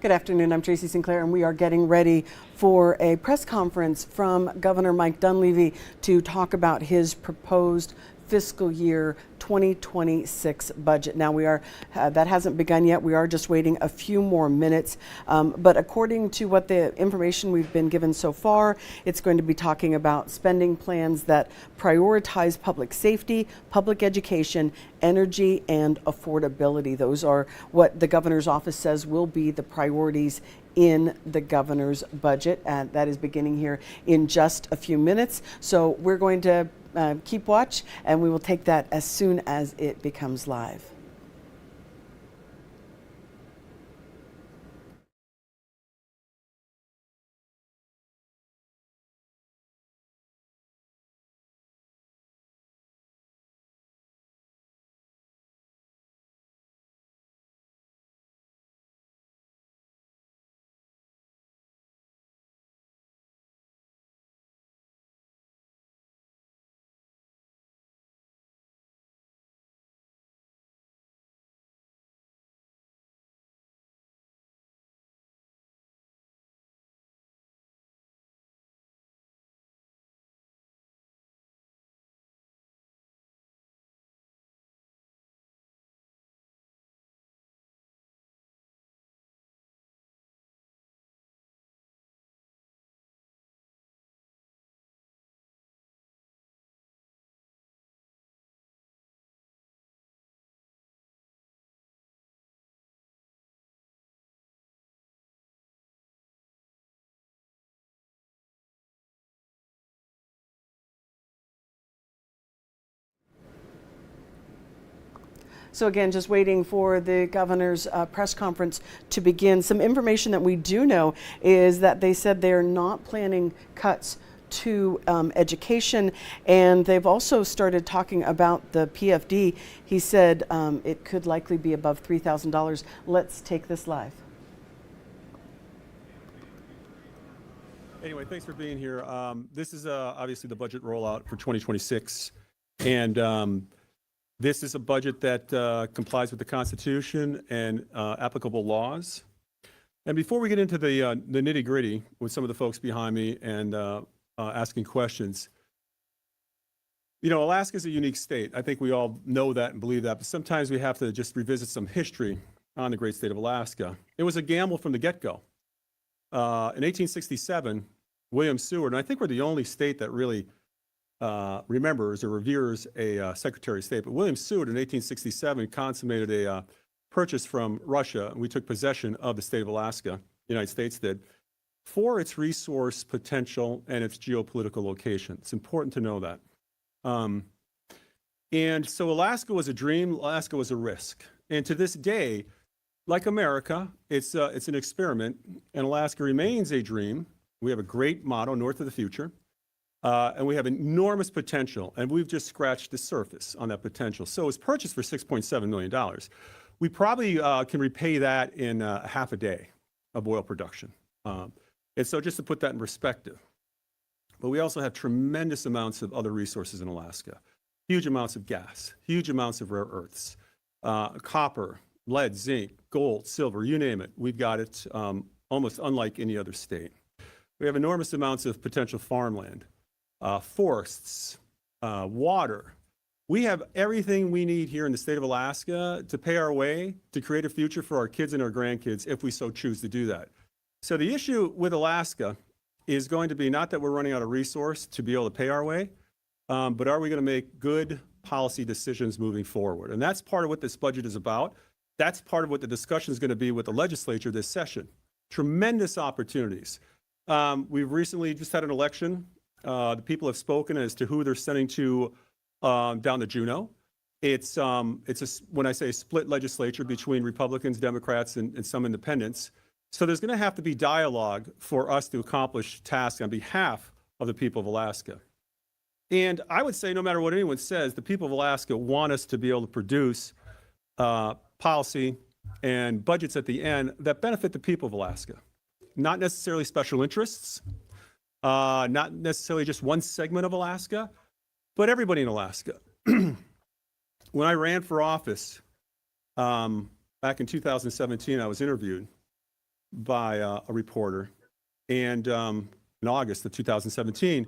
Good afternoon, I'm Tracy Sinclair, and we are getting ready for a press conference from Governor Mike Dunleavy to talk about his proposed fiscal year 2026 budget. Now that hasn't begun yet. We are just waiting a few more minutes. But according to what the information we've been given so far, it's going to be talking about spending plans that prioritize public safety, public education, energy, and affordability. Those are what the governor's office says will be the priorities in the governor's budget, and that is beginning here in just a few minutes. So we're going to keep watch, and we will take that as soon as it becomes live. So again, just waiting for the governor's press conference to begin. Some information that we do know is that they said they're not planning cuts to education, and they've also started talking about the PFD. He said it could likely be above $3,000. Let's take this live. Anyway, thanks for being here. This is obviously the budget rollout for 2026, and this is a budget that complies with the Constitution and applicable laws. And before we get into the nitty-gritty with some of the folks behind me and asking questions, you know, Alaska is a unique state. I think we all know that and believe that, but sometimes we have to just revisit some history on the great state of Alaska. It was a gamble from the get-go. In 1867, William Seward, and I think we're the only state that really remembers or reveres a Secretary of State, but William Seward in 1867 consummated a purchase from Russia, and we took possession of the state of Alaska, the United States did, for its resource potential and its geopolitical location. It's important to know that. And so Alaska was a dream, Alaska was a risk. And to this day, like America, it's an experiment, and Alaska remains a dream. We have a great motto, North of the Future. And we have enormous potential, and we've just scratched the surface on that potential. So it was purchased for $6.7 million. We probably can repay that in half a day of oil production. And so just to put that in perspective, but we also have tremendous amounts of other resources in Alaska. Huge amounts of gas, huge amounts of rare earths, copper, lead, zinc, gold, silver, you name it. We've got it almost unlike any other state. We have enormous amounts of potential farmland. Forests, water. We have everything we need here in the state of Alaska to pay our way to create a future for our kids and our grandkids if we so choose to do that. So the issue with Alaska is going to be not that we're running out of resource to be able to pay our way, but are we going to make good policy decisions moving forward? And that's part of what this budget is about. That's part of what the discussion is going to be with the legislature this session. Tremendous opportunities. We've recently just had an election. The people have spoken as to who they're sending to down to Juneau. It's when I say a split legislature between Republicans, Democrats, and some independents. So there's going to have to be dialogue for us to accomplish tasks on behalf of the people of Alaska. And I would say no matter what anyone says, the people of Alaska want us to be able to produce policy and budgets at the end that benefit the people of Alaska. Not necessarily special interests, not necessarily just one segment of Alaska, but everybody in Alaska. When I ran for office back in 2017, I was interviewed, by a reporter, and in August of 2017.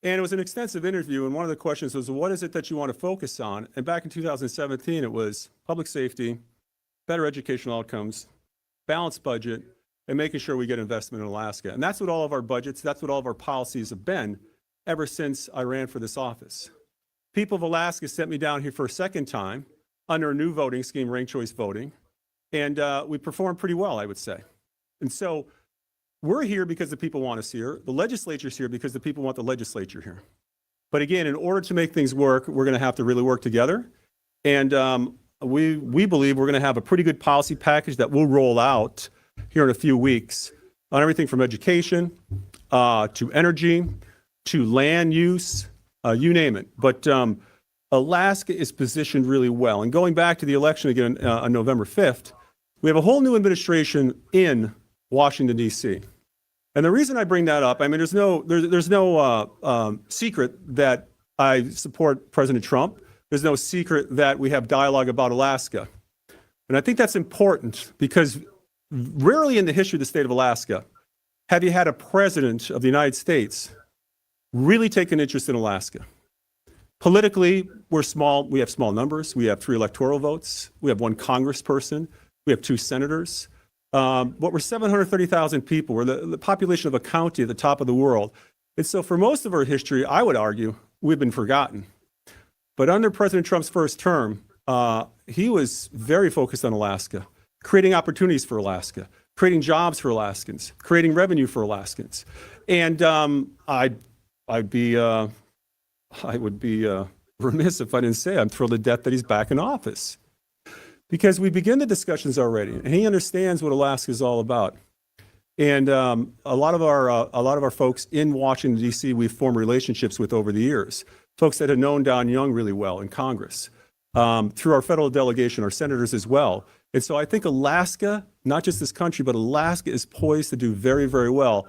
And it was an extensive interview, and one of the questions was, what is it that you want to focus on? And back in 2017, it was public safety, better educational outcomes, balanced budget, and making sure we get investment in Alaska. And that's what all of our budgets, that's what all of our policies have been ever since I ran for this office. People of Alaska sent me down here for a second time under a new voting scheme, ranked choice voting, and we performed pretty well, I would say. And so we're here because the people want us here. The legislature's here because the people want the legislature here. But again, in order to make things work, we're going to have to really work together. And we believe we're going to have a pretty good policy package that we'll roll out here in a few weeks on everything from education to energy to land use, you name it. But Alaska is positioned really well. And going back to the election again on November 5th, we have a whole new administration in Washington, D.C. And the reason I bring that up, I mean, there's no secret that I support President Trump. There's no secret that we have dialogue about Alaska. And I think that's important because rarely in the history of the state of Alaska have you had a president of the United States really take an interest in Alaska. Politically, we're small. We have small numbers. We have 3 electoral votes. We have 1 congressperson. We have 2 senators. But we're 730,000 people. We're the population of a county at the top of the world. And so for most of our history, I would argue, we've been forgotten. But under President Trump's first term, he was very focused on Alaska, creating opportunities for Alaska, creating jobs for Alaskans, creating revenue for Alaskans. And I would be remiss if I didn't say I'm thrilled to death that he's back in office. Because we begin the discussions already, and he understands what Alaska is all about. And a lot of our folks in Washington, D.C., we've formed relationships with over the years. Folks that have known Don Young really well in Congress, through our federal delegation, our senators as well. And so I think Alaska, not just this country, but Alaska is poised to do very, very well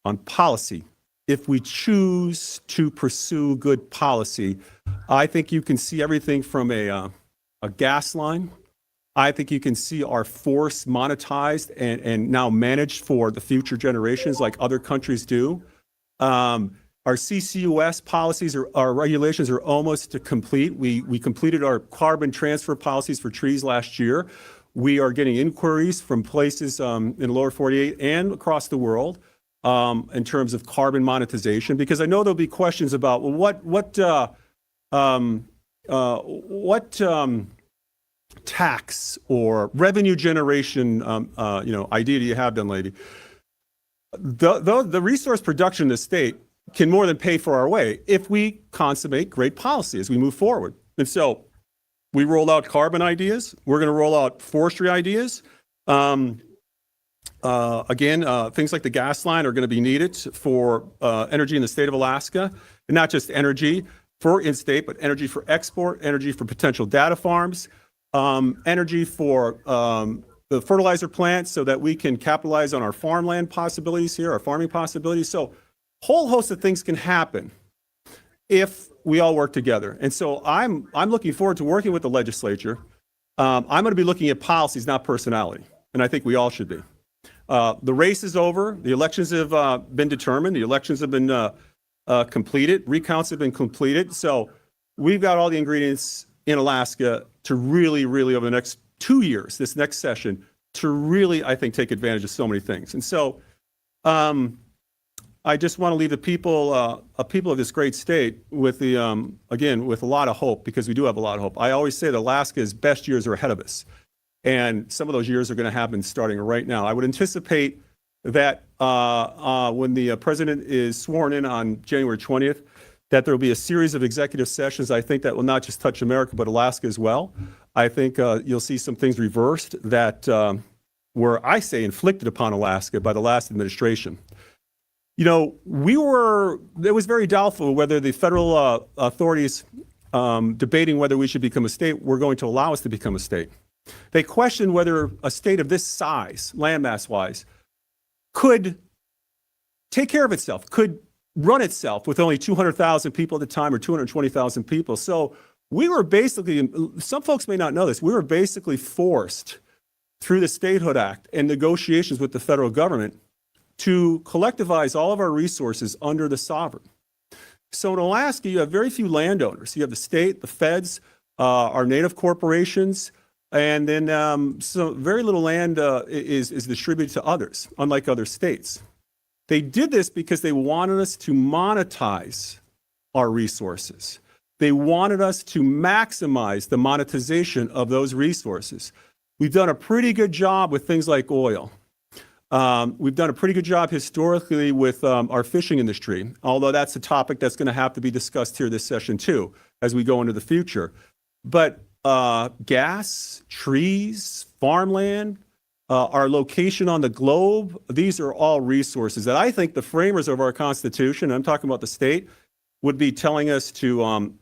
on policy. If we choose to pursue good policy, I think you can see everything from a gas line. I think you can see our force monetized and now managed for the future generations like other countries do. Our CCUS policies, our regulations are almost complete. We completed our carbon transfer policies for trees last year. We are getting inquiries from places in the lower 48 and across the world in terms of carbon monetization, because I know there'll be questions about, well, what tax or revenue generation idea do you have, Dunleavy? The resource production in the state can more than pay for our way if we consummate great policy as we move forward. And so we rolled out carbon ideas. We're going to roll out forestry ideas. Things like the gas line are going to be needed for energy in the state of Alaska, and not just energy for in-state, but energy for export, energy for potential data farms, energy for the fertilizer plants so that we can capitalize on our farmland possibilities here, our farming possibilities. So a whole host of things can happen if we all work together. And so I'm looking forward to working with the legislature. I'm going to be looking at policies, not personality. And I think we all should be. The race is over. The elections have been determined. The elections have been completed. Recounts have been completed. So we've got all the ingredients in Alaska to really, really, over the next 2 years, this next session, to really, I think, take advantage of so many things. And so I just want to leave the people of this great state with with a lot of hope, because we do have a lot of hope. I always say that Alaska's best years are ahead of us. And some of those years are going to happen starting right now. I would anticipate that when the president is sworn in on January 20th, that there will be a series of executive sessions, I think, that will not just touch America, but Alaska as well. I think you'll see some things reversed that were, I say, inflicted upon Alaska by the last administration. You know, it was very doubtful whether the federal authorities debating whether we should become a state were going to allow us to become a state. They questioned whether a state of this size, landmass-wise, could take care of itself, could run itself with only 200,000 people at the time, or 220,000 people. So we were basically, some folks may not know this, we were basically forced through the Statehood Act and negotiations with the federal government to collectivize all of our resources under the sovereign. So in Alaska, you have very few landowners. You have the state, the feds, our native corporations, and then so very little land is distributed to others, unlike other states. They did this because they wanted us to monetize our resources. They wanted us to maximize the monetization of those resources. We've done a pretty good job with things like oil. We've done a pretty good job historically with our fishing industry, although that's a topic that's going to have to be discussed here this session too, as we go into the future. But gas, trees, farmland, our location on the globe, these are all resources that I think the framers of our Constitution, I'm talking about the state, would be telling us to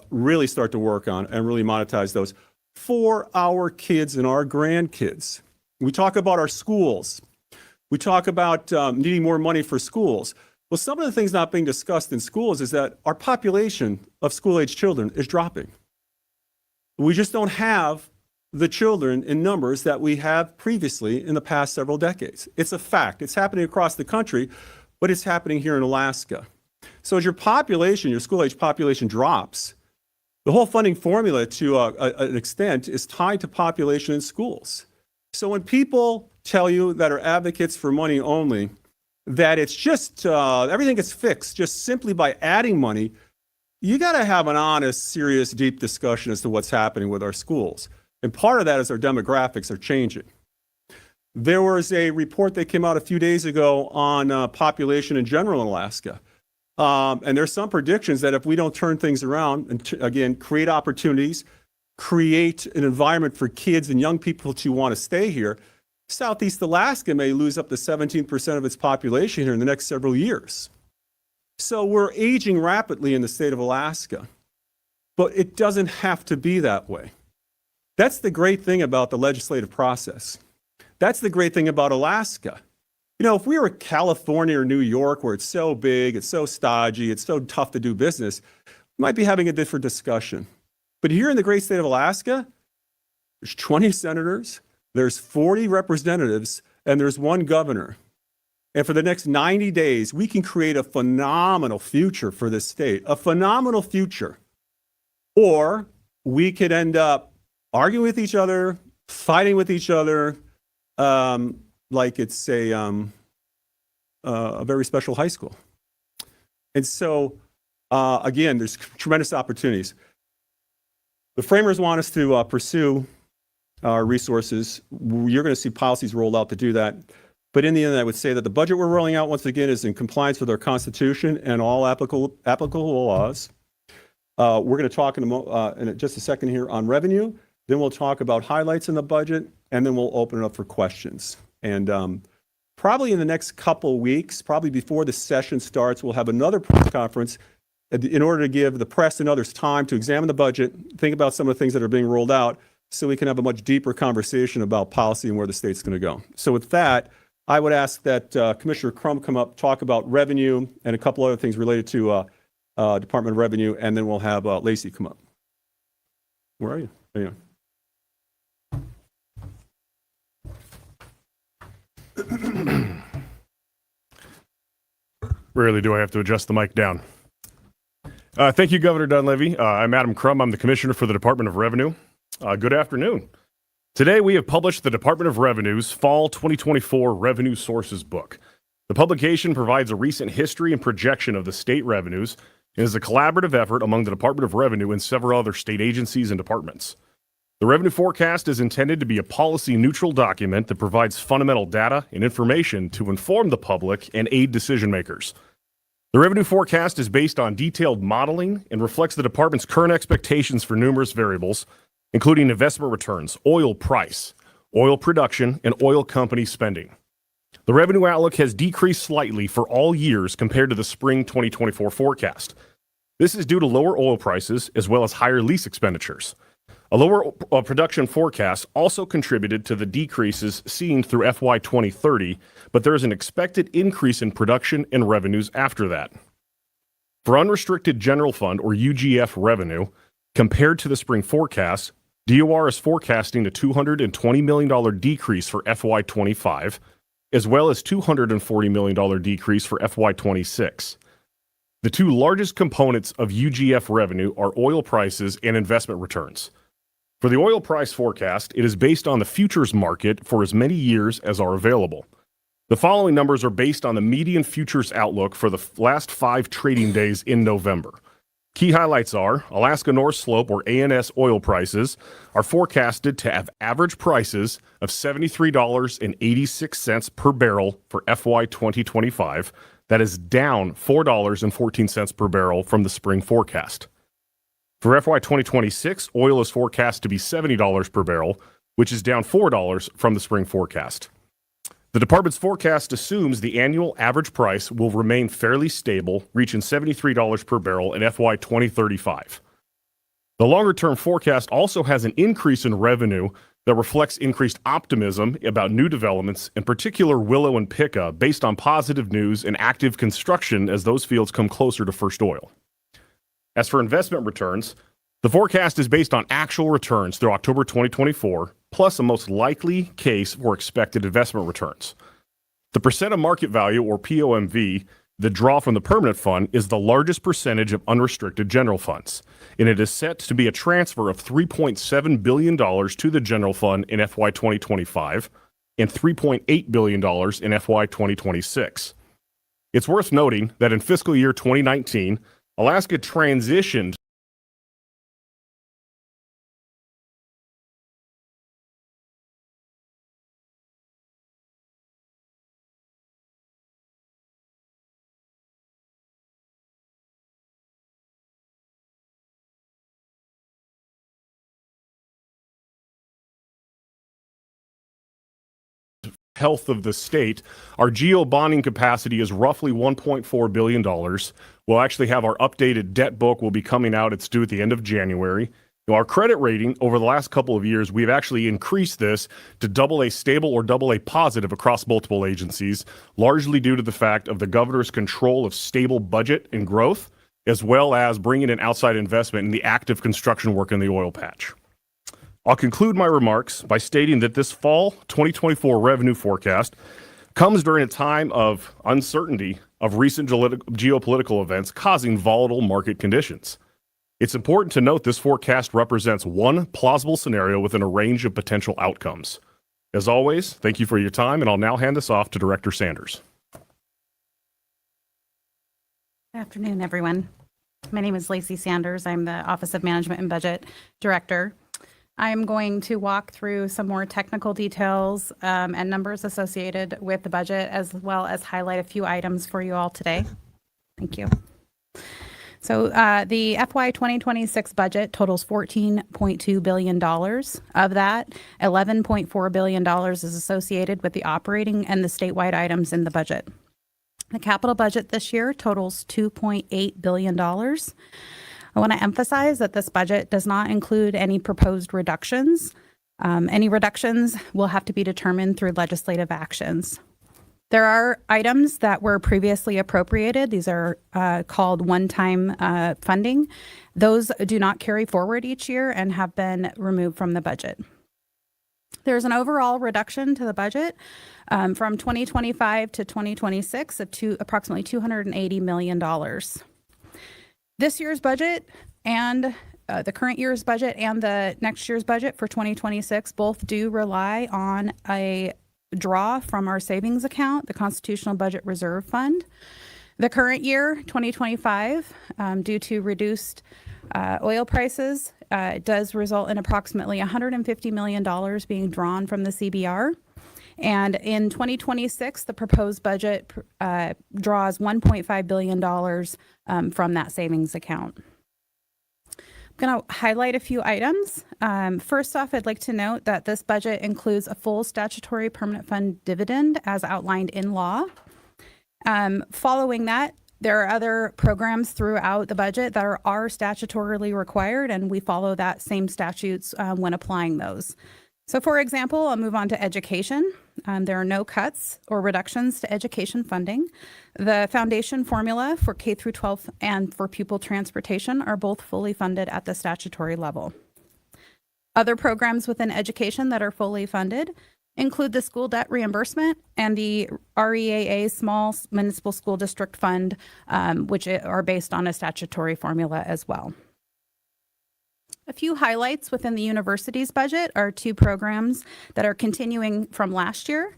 really start to work on and really monetize those for our kids and our grandkids. We talk about our schools. We talk about needing more money for schools. Well, some of the things not being discussed in schools is that our population of school-age children is dropping. We just don't have the children in numbers that we have previously in the past several decades. It's a fact. It's happening across the country, but it's happening here in Alaska. So as your population, your school-age population drops, the whole funding formula to an extent is tied to population in schools. So when people tell you that are advocates for money only, that it's just, everything gets fixed just simply by adding money, you got to have an honest, serious, deep discussion as to what's happening with our schools. And part of that is our demographics are changing. There was a report that came out a few days ago on population in general in Alaska. And there's some predictions that if we don't turn things around and again, create opportunities, create an environment for kids and young people to want to stay here, Southeast Alaska may lose up to 17% of its population here in the next several years. So we're aging rapidly in the state of Alaska, but it doesn't have to be that way. That's the great thing about the legislative process. That's the great thing about Alaska. You know, if we were California or New York, where it's so big, it's so stodgy, it's so tough to do business, we might be having a different discussion. But here in the great state of Alaska, there's 20 senators, there's 40 representatives, and there's one governor. And for the next 90 days, we can create a phenomenal future for this state, a phenomenal future. Or we could end up arguing with each other, fighting with each other, like it's a very special high school. And so, again, there's tremendous opportunities. The framers want us to pursue our resources. You're going to see policies rolled out to do that. But in the end, I would say that the budget we're rolling out, once again, is in compliance with our Constitution and all applicable laws. We're going to talk in just a second here on revenue. Then we'll talk about highlights in the budget, and then we'll open it up for questions. And probably in the next couple weeks, probably before the session starts, we'll have another press conference in order to give the press and others time to examine the budget, think about some of the things that are being rolled out, so we can have a much deeper conversation about policy and where the state's going to go. So with that, I would ask that Commissioner Crum come up, talk about revenue and a couple other things related to Department of Revenue, and then we'll have Lacey come up. Where are you? There you are. Rarely do I have to adjust the mic down. Thank you, Governor Dunleavy. I'm Adam Crum. I'm the Commissioner for the Department of Revenue. Good afternoon. Today, we have published the Department of Revenue's Fall 2024 Revenue Sources Book. The publication provides a recent history and projection of the state revenues and is a collaborative effort among the Department of Revenue and several other state agencies and departments. The revenue forecast is intended to be a policy-neutral document that provides fundamental data and information to inform the public and aid decision makers. The revenue forecast is based on detailed modeling and reflects the department's current expectations for numerous variables, including investment returns, oil price, oil production, and oil company spending. The revenue outlook has decreased slightly for all years compared to the spring 2024 forecast. This is due to lower oil prices as well as higher lease expenditures. A lower production forecast also contributed to the decreases seen through FY 2030, but there is an expected increase in production and revenues after that. For unrestricted general fund or UGF revenue, compared to the spring forecast, DOR is forecasting a $220 million decrease for FY25, as well as $240 million decrease for FY26. The two largest components of UGF revenue are oil prices and investment returns. For the oil price forecast, it is based on the futures market for as many years as are available. The following numbers are based on the median futures outlook for the last 5 trading days in November. Key highlights are Alaska North Slope, or ANS oil prices, are forecasted to have average prices of $73.86 per barrel for FY 2025. That is down $4.14 per barrel from the spring forecast. For FY 2026, oil is forecast to be $70 per barrel, which is down $4 from the spring forecast. The department's forecast assumes the annual average price will remain fairly stable, reaching $73 per barrel in FY 2035. The longer-term forecast also has an increase in revenue that reflects increased optimism about new developments, in particular Willow and Pica, based on positive news and active construction as those fields come closer to first oil. As for investment returns, the forecast is based on actual returns through October 2024, plus a most likely case for expected investment returns. The percent of market value, or POMV, the draw from the permanent fund is the largest percentage of unrestricted general funds, and it is set to be a transfer of $3.7 billion to the general fund in FY 2025 and $3.8 billion in FY 2026. It's worth noting that in fiscal year 2019, Alaska transitioned health of the state. Our geo bonding capacity is roughly $1.4 billion. We'll actually have our updated debt book will be coming out. It's due at the end of January. Our credit rating over the last couple of years, we've actually increased this to AA stable or AA positive across multiple agencies, largely due to the fact of the governor's control of stable budget and growth, as well as bringing in outside investment in the active construction work in the oil patch. I'll conclude my remarks by stating that this fall 2024 revenue forecast comes during a time of uncertainty of recent geopolitical events causing volatile market conditions. It's important to note this forecast represents one plausible scenario within a range of potential outcomes. As always, thank you for your time, and I'll now hand this off to Director Sanders. Good afternoon, everyone. My name is Lacey Sanders. I'm the Office of Management and Budget Director. I'm going to walk through some more technical details and numbers associated with the budget, as well as highlight a few items for you all today. Thank you. So the FY 2026 budget totals $14.2 billion. Of that, $11.4 billion is associated with the operating and the statewide items in the budget. The capital budget this year totals $2.8 billion. I want to emphasize that this budget does not include any proposed reductions. Any reductions will have to be determined through legislative actions. There are items that were previously appropriated. These are called one-time funding. Those do not carry forward each year and have been removed from the budget. There's an overall reduction to the budget from 2025 to 2026 of approximately $280 million. This year's budget and the current year's budget and the next year's budget for 2026 both do rely on a draw from our savings account, the Constitutional Budget Reserve Fund. The current year, 2025, due to reduced oil prices, does result in approximately $150 million being drawn from the CBR. And in 2026, the proposed budget draws $1.5 billion from that savings account. I'm going to highlight a few items. First off, I'd like to note that this budget includes a full statutory permanent fund dividend as outlined in law. Following that, there are other programs throughout the budget that are statutorily required, and we follow that same statutes when applying those. So for example, I'll move on to education. There are no cuts or reductions to education funding. The foundation formula for K through 12 and for pupil transportation are both fully funded at the statutory level. Other programs within education that are fully funded include the school debt reimbursement and the REAA Small Municipal School District Fund, which are based on a statutory formula as well. A few highlights within the university's budget are two programs that are continuing from last year.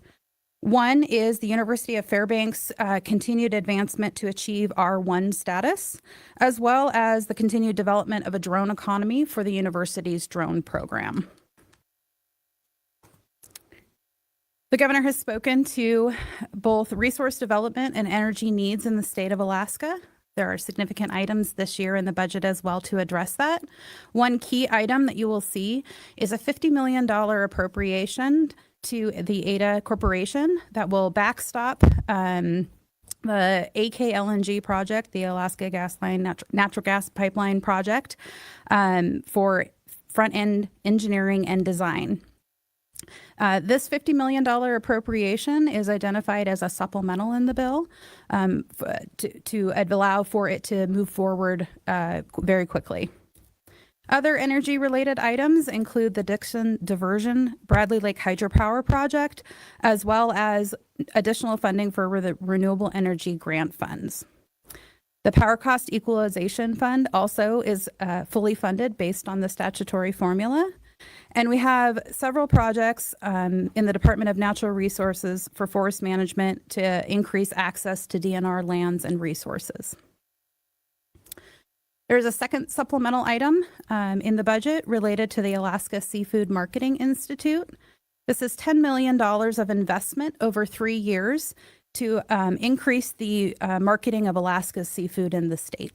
One is the University of Fairbanks' continued advancement to achieve R1 status, as well as the continued development of a drone economy for the university's drone program. The governor has spoken to both resource development and energy needs in the state of Alaska. There are significant items this year in the budget as well to address that. One key item that you will see is a $50 million appropriation to the Ada Corporation that will backstop the AK LNG project, the Alaska Gasline Natural Gas Pipeline project, for front-end engineering and design. This $50 million appropriation is identified as a supplemental in the bill to allow for it to move forward very quickly. Other energy-related items include the Dixon Diversion Bradley Lake Hydropower Project, as well as additional funding for the renewable energy grant funds. The Power Cost Equalization Fund also is fully funded based on the statutory formula. And we have several projects in the Department of Natural Resources for forest management to increase access to DNR lands and resources. There's a second supplemental item in the budget related to the Alaska Seafood Marketing Institute. This is $10 million of investment over 3 years to increase the marketing of Alaska's seafood in the state.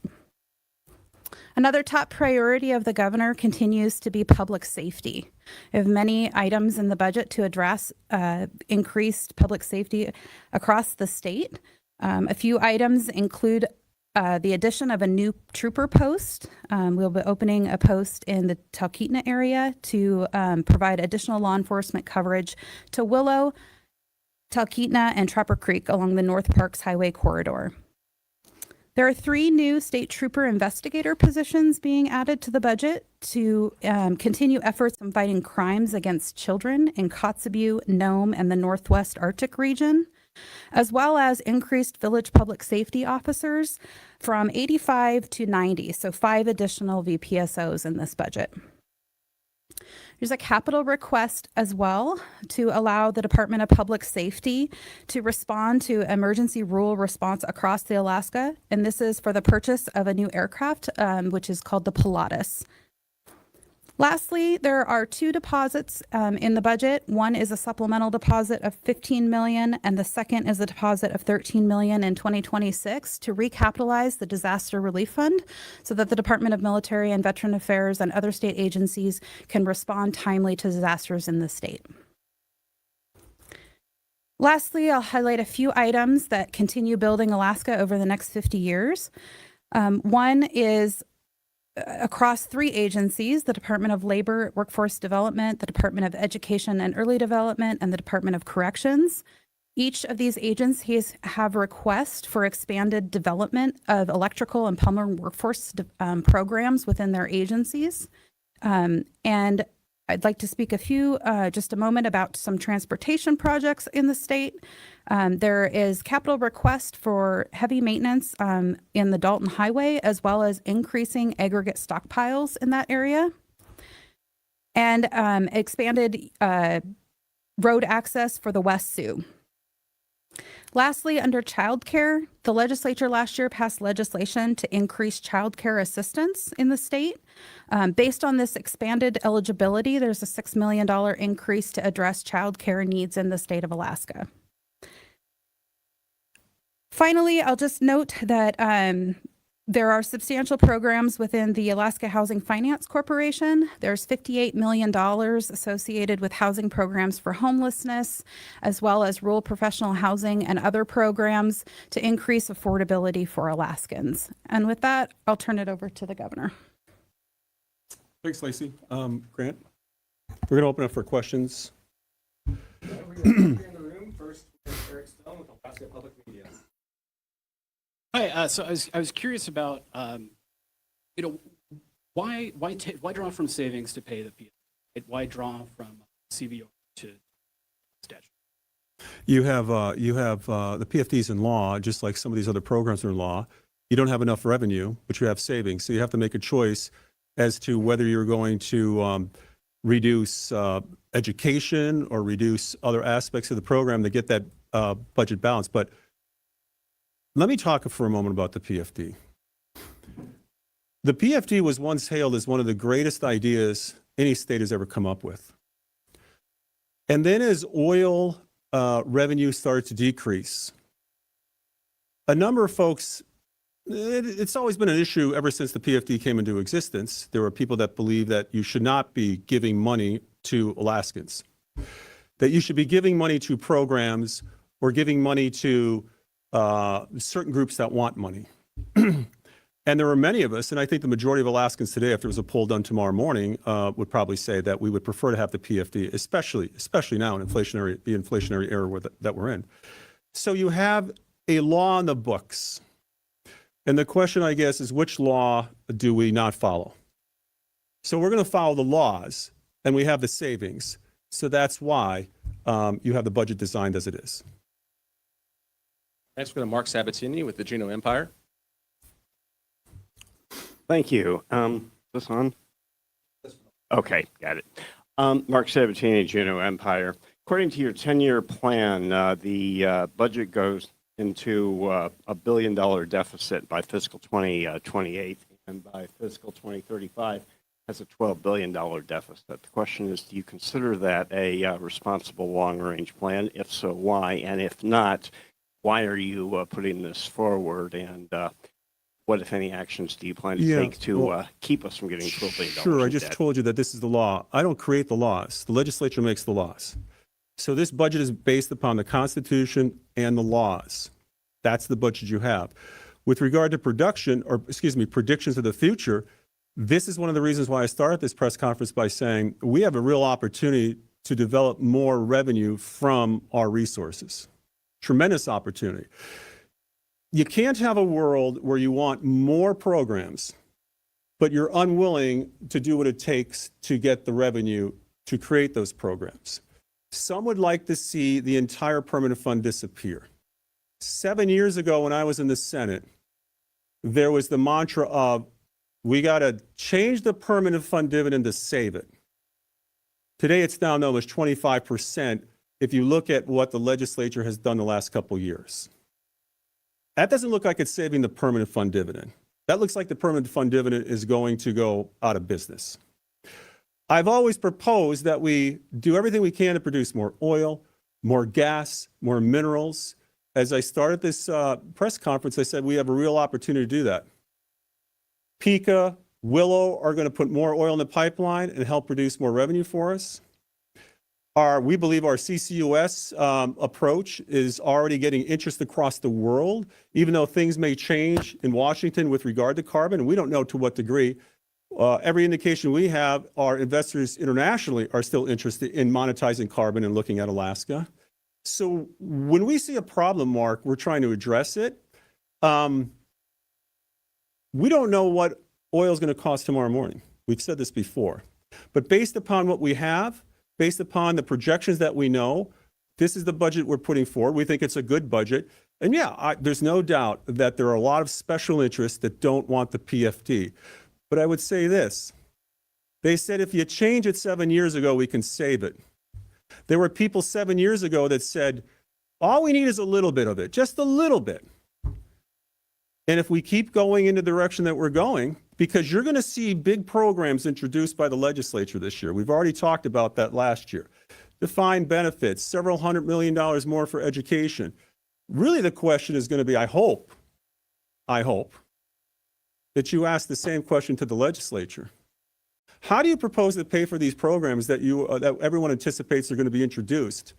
Another top priority of the governor continues to be public safety. We have many items in the budget to address increased public safety across the state. A few items include the addition of a new trooper post. We'll be opening a post in the Talkeetna area to provide additional law enforcement coverage to Willow, Talkeetna, and Trapper Creek along the North Parks Highway corridor. There are 3 new state trooper investigator positions being added to the budget to continue efforts in fighting crimes against children in Kotzebue, Nome, and the Northwest Arctic region, as well as increased village public safety officers from 85 to 90, so 5 additional VPSOs in this budget. There's a capital request as well to allow the Department of Public Safety to respond to emergency rural response across the Alaska, and this is for the purchase of a new aircraft, which is called the Pilatus. Lastly, there are 2 deposits in the budget. One is a supplemental deposit of $15 million, and the second is a deposit of $13 million in 2026 to recapitalize the Disaster Relief Fund so that the Department of Military and Veteran Affairs and other state agencies can respond timely to disasters in the state. Lastly, I'll highlight a few items that continue building Alaska over the next 50 years. One is across 3 agencies, the Department of Labor, Workforce Development, the Department of Education and Early Development, and the Department of Corrections. Each of these agencies have requests for expanded development of electrical and plumber workforce programs within their agencies. And I'd like to speak just a moment about some transportation projects in the state. There is capital request for heavy maintenance in the Dalton Highway, as well as increasing aggregate stockpiles in that area. And expanded road access for the West Sioux. Lastly, under childcare, the legislature last year passed legislation to increase childcare assistance in the state. Based on this expanded eligibility, there's a $6 million increase to address childcare needs in the state of Alaska. Finally, I'll just note that there are substantial programs within the Alaska Housing Finance Corporation. There's $58 million associated with housing programs for homelessness, as well as rural professional housing and other programs to increase affordability for Alaskans. And with that, I'll turn it over to the governor. Thanks, Lacey. Grant, we're going to open up for questions. Hi. So I was curious about, why draw from savings to pay the PS? Why draw from CVO to statute? You have the PFDs in law, just like some of these other programs are in law. You don't have enough revenue, but you have savings. So you have to make a choice as to whether you're going to reduce education or reduce other aspects of the program to get that budget balance. But let me talk for a moment about the PFD. The PFD was once hailed as one of the greatest ideas any state has ever come up with. And then as oil revenue started to decrease, a number of folks, it's always been an issue ever since the PFD came into existence. There were people that believe that you should not be giving money to Alaskans, that you should be giving money to programs or giving money to certain groups that want money. And there were many of us, and I think the majority of Alaskans today, if there was a poll done tomorrow morning, would probably say that we would prefer to have the PFD, especially now in the inflationary era that we're in. So you have a law in the books. And the question, I guess, is which law do we not follow? So we're going to follow the laws, and we have the savings. So that's why you have the budget designed as it is. Next, we're going to Mark Sabatini with the Juneau Empire. Thank you. This on? Okay, got it. Mark Sabatini, Juneau Empire. According to your 10-year plan, the budget goes into a $1 billion deficit by fiscal 2028, and by fiscal 2035 has a $12 billion deficit. The question is, do you consider that a responsible long-range plan? If so, why? And if not, why are you putting this forward? And what, if any, actions do you plan to take to keep us from getting $12 billion? Sure, I just told you that this is the law. I don't create the laws. The legislature makes the laws. So this budget is based upon the Constitution and the laws. That's the budget you have. With regard to predictions of the future, this is one of the reasons why I started this press conference by saying we have a real opportunity to develop more revenue from our resources. Tremendous opportunity. You can't have a world where you want more programs, but you're unwilling to do what it takes to get the revenue to create those programs. Some would like to see the entire permanent fund disappear. 7 years ago, when I was in the Senate, there was the mantra of, we got to change the permanent fund dividend to save it. Today, it's down to almost 25% if you look at what the legislature has done the last couple years. That doesn't look like it's saving the permanent fund dividend. That looks like the permanent fund dividend is going to go out of business. I've always proposed that we do everything we can to produce more oil, more gas, more minerals. As I started this press conference, I said we have a real opportunity to do that. Pica, Willow are going to put more oil in the pipeline and help produce more revenue for us. We believe our CCUS approach is already getting interest across the world, even though things may change in Washington with regard to carbon, and we don't know to what degree. Every indication we have, our investors internationally are still interested in monetizing carbon and looking at Alaska. So when we see a problem, Mark, we're trying to address it. We don't know what oil is going to cost tomorrow morning. We've said this before. But based upon what we have, based upon the projections that we know, this is the budget we're putting forward. We think it's a good budget. And there's no doubt that there are a lot of special interests that don't want the PFD. But I would say this. They said if you change it 7 years ago, we can save it. There were people 7 years ago that said, all we need is a little bit of it, just a little bit. And if we keep going in the direction that we're going, because you're going to see big programs introduced by the legislature this year. We've already talked about that last year. Defined benefits, several $100 million more for education. Really, the question is going to be, I hope that you ask the same question to the legislature. How do you propose to pay for these programs that that everyone anticipates are going to be introduced,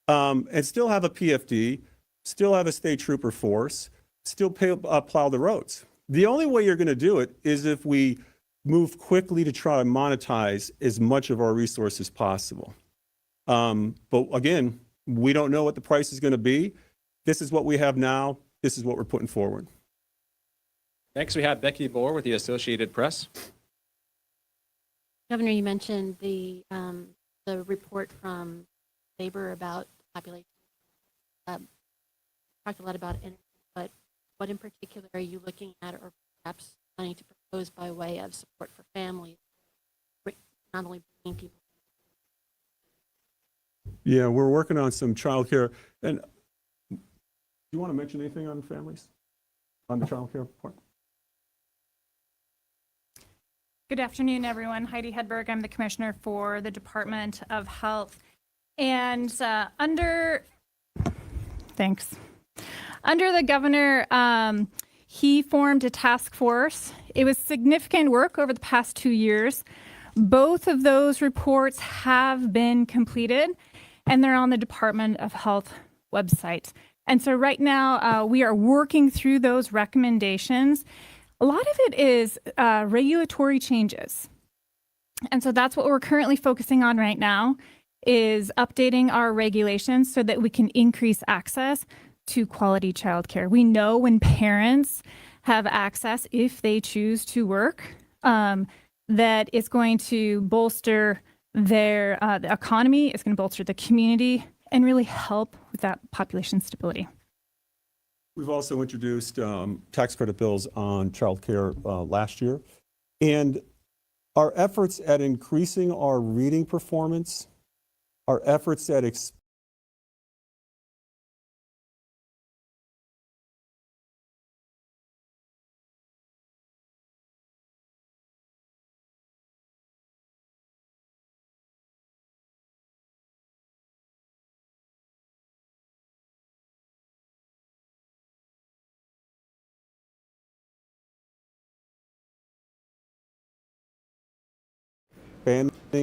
and still have a PFD, still have a state trooper force, still plow the roads? The only way you're going to do it is if we move quickly to try to monetize as much of our resources as possible. But again, we don't know what the price is going to be. This is what we have now. This is what we're putting forward. Next, we have Becky Bohr with the Associated Press. Governor, you mentioned the report from labor about population. Talked a lot about energy, but what in particular are you looking at, or perhaps planning to propose by way of support for families, not only bringing people? Yeah, we're working on some childcare. And do you want to mention anything on families, on the childcare part? Good afternoon, everyone. Heidi Hedberg. I'm the Commissioner for the Department of Health. And thanks. Under the governor, he formed a task force. It was significant work over the past 2 years. Both of those reports have been completed, and they're on the Department of Health website. And so right now, we are working through those recommendations. A lot of it is regulatory changes. And so that's what we're currently focusing on right now, is updating our regulations so that we can increase access to quality childcare. We know when parents have access, if they choose to work, that it's going to bolster their the economy, it's going to bolster the community, and really help with that population stability. We've also introduced tax credit bills on childcare last year. And our efforts at increasing our reading performance, our efforts at expanding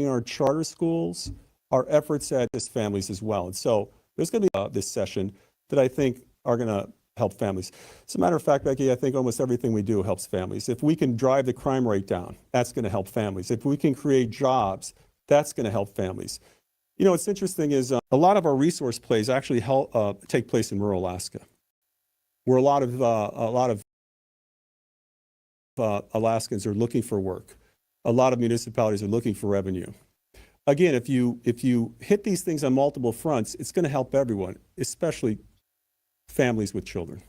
our charter schools, our efforts at this families as well. And so there's going to be this session that I think are going to help families. As a matter of fact, Becky, I think almost everything we do helps families. If we can drive the crime rate down, that's going to help families. If we can create jobs, that's going to help families. You know, what's interesting is a lot of our resource plays actually take place in rural Alaska, where a lot of Alaskans are looking for work. A lot of municipalities are looking for revenue. Again, if you hit these things on multiple fronts, it's going to help everyone, especially families with children.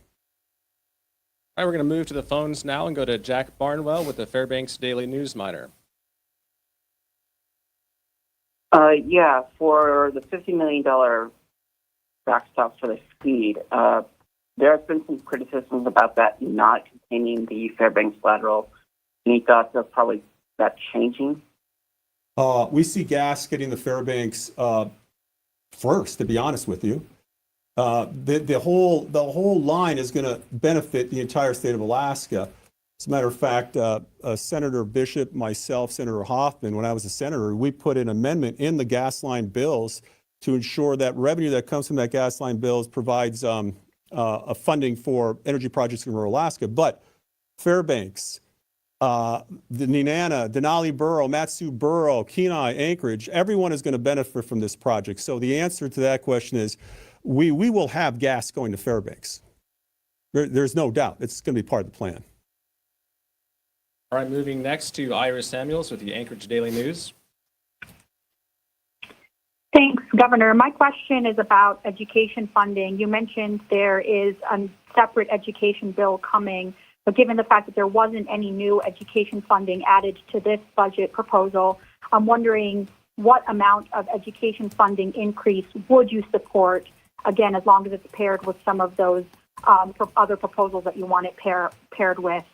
All right, we're going to move to the phones now and go to Jack Barnwell with the Fairbanks Daily News Miner. Yeah, for the $50 million backstop for the speed, there has been some criticisms about that not containing the Fairbanks lateral. Any thoughts of probably that changing? We see gas getting the Fairbanks first, to be honest with you. The whole line is going to benefit the entire state of Alaska. As a matter of fact, Senator Bishop, myself, Senator Hoffman, when I was a senator, we put an amendment in the gas line bills to ensure that revenue that comes from that gas line bills provides a funding for energy projects in rural Alaska. But Fairbanks, the Nenana, Denali Borough, Matsu Borough, Kenai, Anchorage, everyone is going to benefit from this project. So the answer to that question is we will have gas going to Fairbanks. There's no doubt. It's going to be part of the plan. All right, moving next to Ira Samuels with the Anchorage Daily News. Thanks, Governor. My question is about education funding. You mentioned there is a separate education bill coming, but given the fact that there wasn't any new education funding added to this budget proposal, I'm wondering what amount of education funding increase would you support, again, as long as it's paired with some of those other proposals that you want it paired with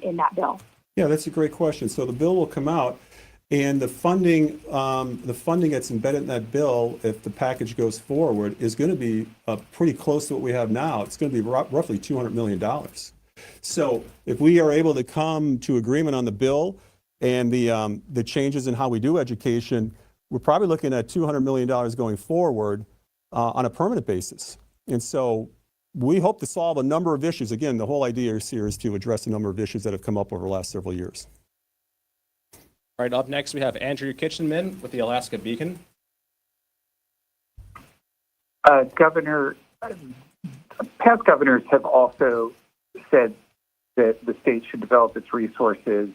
in that bill? Yeah, that's a great question. So the bill will come out, and the funding that's embedded in that bill, if the package goes forward, is going to be pretty close to what we have now. It's going to be roughly $200 million. So if we are able to come to agreement on the bill and the changes in how we do education, we're probably looking at $200 million going forward on a permanent basis. And so we hope to solve a number of issues. Again, the whole idea here is to address a number of issues that have come up over the last several years. All right, up next we have Andrew Kitchenman with the Alaska Beacon. Governor, past governors have also said that the state should develop its resources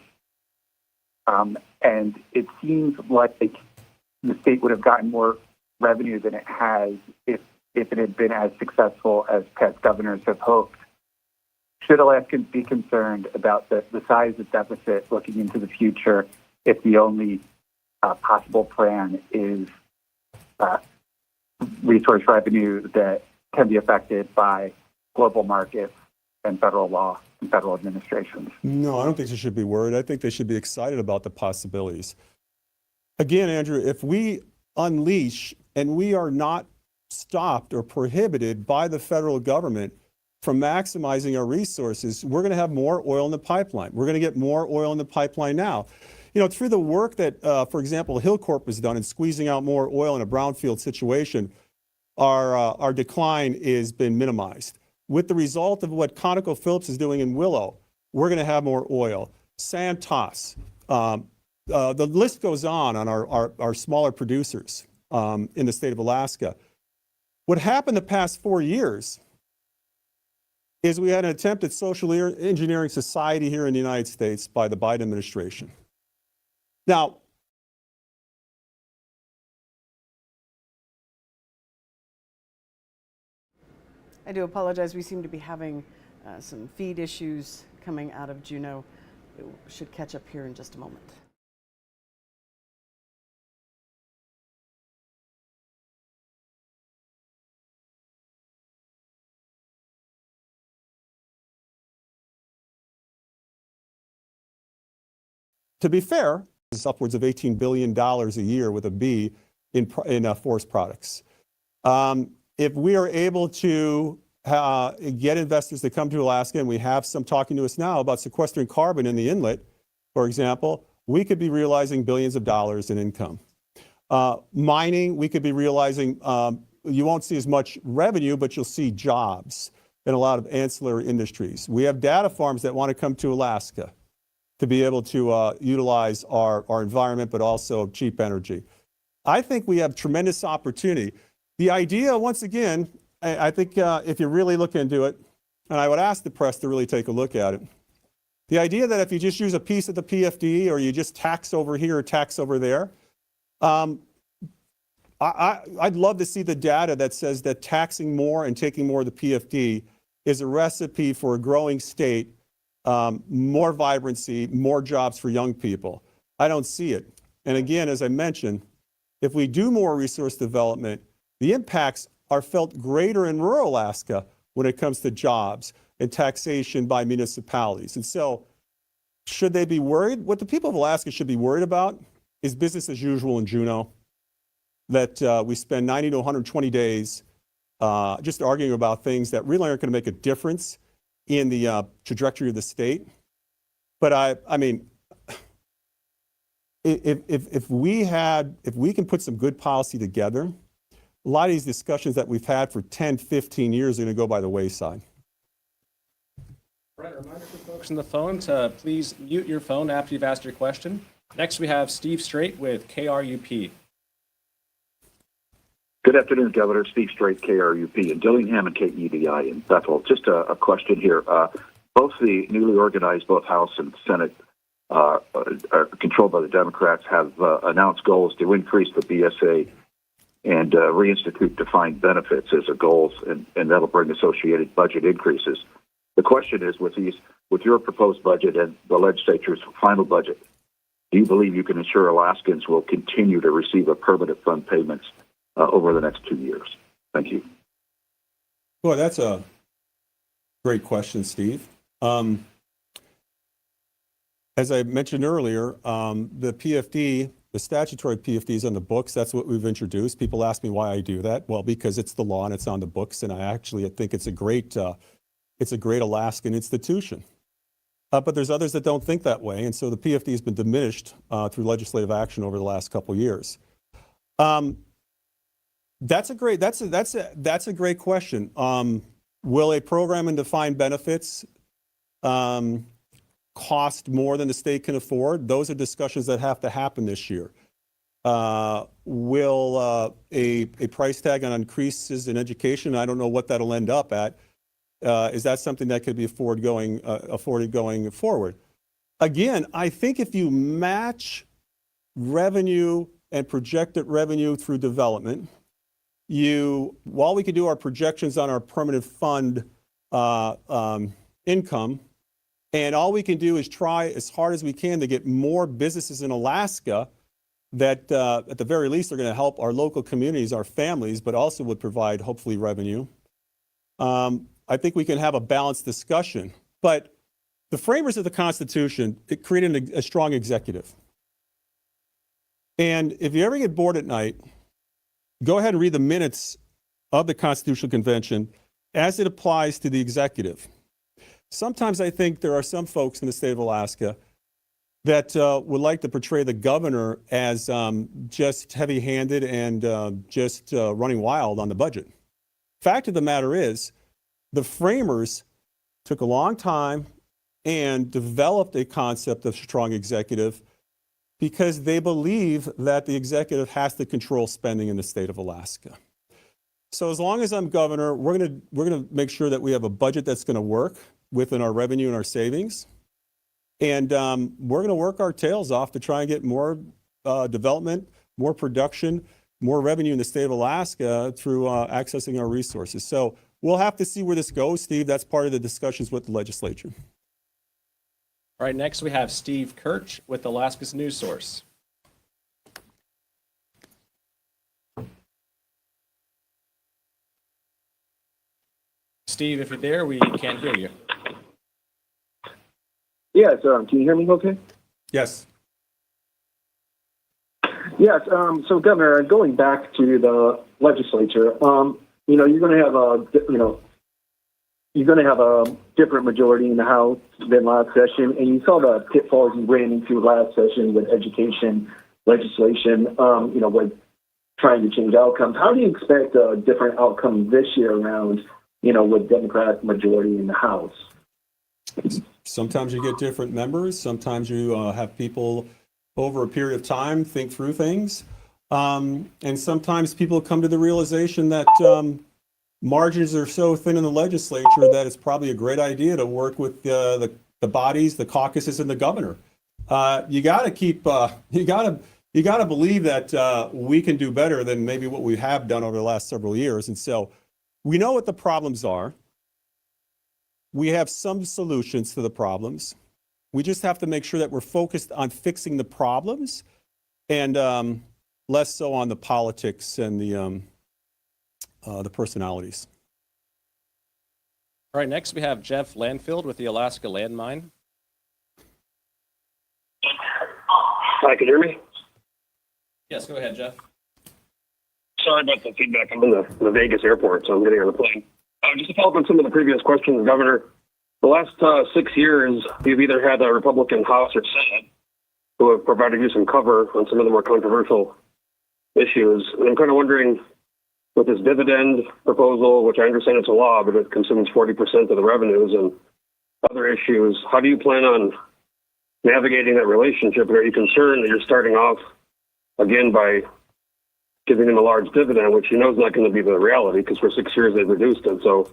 And it seems like the state would have gotten more revenue than it has if it had been as successful as past governors have hoped. Should Alaskans be concerned about the size of deficit looking into the future if the only possible plan is resource revenue that can be affected by global markets and federal law and federal administrations? No, I don't think they should be worried. I think they should be excited about the possibilities. Again, Andrew, if we unleash and we are not stopped or prohibited by the federal government from maximizing our resources, we're going to have more oil in the pipeline. We're going to get more oil in the pipeline now. You know, through the work that, for example, Hillcorp has done in squeezing out more oil in a brownfield situation, our decline has been minimized. With the result of what ConocoPhillips is doing in Willow, we're going to have more oil. Santos, the list goes on our smaller producers in the state of Alaska. What happened the past 4 years is we had an attempt at social engineering society here in the United States by the Biden administration. Now, I do apologize. We seem to be having some feed issues coming out of Juneau. It should catch up here in just a moment. To be fair, it's upwards of $18 billion a year with a B in forest products. If we are able to get investors to come to Alaska, and we have some talking to us now about sequestering carbon in the inlet, for example, we could be realizing billions of dollars in income. Mining, we could be realizing, you won't see as much revenue, but you'll see jobs in a lot of ancillary industries. We have data farms that want to come to Alaska to be able to utilize our environment, but also cheap energy. I think we have tremendous opportunity. The idea, once again, I think if you really look into it, and I would ask the press to really take a look at it, the idea that if you just use a piece of the PFD or you just tax over here or tax over there, I'd love to see the data that says that taxing more and taking more of the PFD is a recipe for a growing state, more vibrancy, more jobs for young people. I don't see it. And again, as I mentioned, if we do more resource development, the impacts are felt greater in rural Alaska when it comes to jobs and taxation by municipalities. And so should they be worried? What the people of Alaska should be worried about is business as usual in Juneau, that we spend 90 to 120 days just arguing about things that really aren't going to make a difference in the trajectory of the state. But I mean, if we can put some good policy together, a lot of these discussions that we've had for 10, 15 years are going to go by the wayside. All right, a reminder for folks on the phone to please mute your phone after you've asked your question. Next, we have Steve Strait with KRUP. Good afternoon, Governor. Steve Strait, KRUP, in Dillingham and KEDI in Bethel. Just a question here. Both the newly organized, both House and Senate, are controlled by the Democrats, have announced goals to increase the BSA and reinstitute defined benefits as a goal, and that'll bring associated budget increases. The question is, with your proposed budget and the legislature's final budget, do you believe you can ensure Alaskans will continue to receive a permanent fund payments over the next 2 years? Thank you. Boy, that's a great question, Steve. As I mentioned earlier, the PFD, the statutory PFD is on the books. That's what we've introduced. People ask me why I do that. Well, because it's the law and it's on the books, and I think it's a great Alaskan institution. But there's others that don't think that way, and so the PFD has been diminished through legislative action over the last couple of years. That's a great question. Will a program in defined benefits cost more than the state can afford? Those are discussions that have to happen this year. Will a price tag on increases in education? I don't know what that'll end up at. Is that something that could be afforded going forward? again, I think if you match revenue and projected revenue through development, while we can do our projections on our permanent fund income, and all we can do is try as hard as we can to get more businesses in Alaska that at the very least are going to help our local communities, our families, but also would provide hopefully revenue. I think we can have a balanced discussion. But the framers of the Constitution, it created a strong executive. And if you ever get bored at night, go ahead and read the minutes of the Constitutional Convention as it applies to the executive. Sometimes I think there are some folks in the state of Alaska that would like to portray the governor as just heavy-handed and just running wild on the budget. Fact of the matter is, the framers took a long time and developed a concept of strong executive because they believe that the executive has to control spending in the state of Alaska. So as long as I'm governor, we're gonna make sure that we have a budget that's gonna work within our revenue and our savings. And we're gonna work our tails off to try and get more development, more production, more revenue in the state of Alaska through accessing our resources. So we'll have to see where this goes, Steve. That's part of the discussions with the legislature. All right, next we have Steve Kirch with Alaska's News Source. Steve, if you're there, we can't hear you. Yes, can you hear me okay? Yes. Yes, so Governor, going back to the legislature, you're going to have a different majority in the House than last session, and you saw the pitfalls you ran into last session with education legislation, with trying to change outcomes. How do you expect a different outcome this year around, with Democratic majority in the House? Sometimes you get different members. Sometimes you have people over a period of time think through things. And sometimes people come to the realization that margins are so thin in the legislature that it's probably a great idea to work with the bodies, the caucuses, and the governor. You got to believe that we can do better than maybe what we have done over the last several years. And so we know what the problems are. We have some solutions to the problems. We just have to make sure that we're focused on fixing the problems and less so on the politics and the personalities. All right, next we have Jeff Landfield with the Alaska Landmine. Hi, can you hear me? Yes, go ahead, Jeff. Sorry about the feedback. I'm in the Vegas airport, so I'm getting on the plane. Just to follow up on some of the previous questions, Governor, the last 6 years, you've either had a Republican House or Senate who have provided you some cover on some of the more controversial issues. And I'm kind of wondering, with this dividend proposal, which I understand it's a law, but it consumes 40% of the revenues and other issues, how do you plan on navigating that relationship? And are you concerned that you're starting off again by giving them a large dividend, which you know is not going to be the reality because for 6 years they've reduced it? So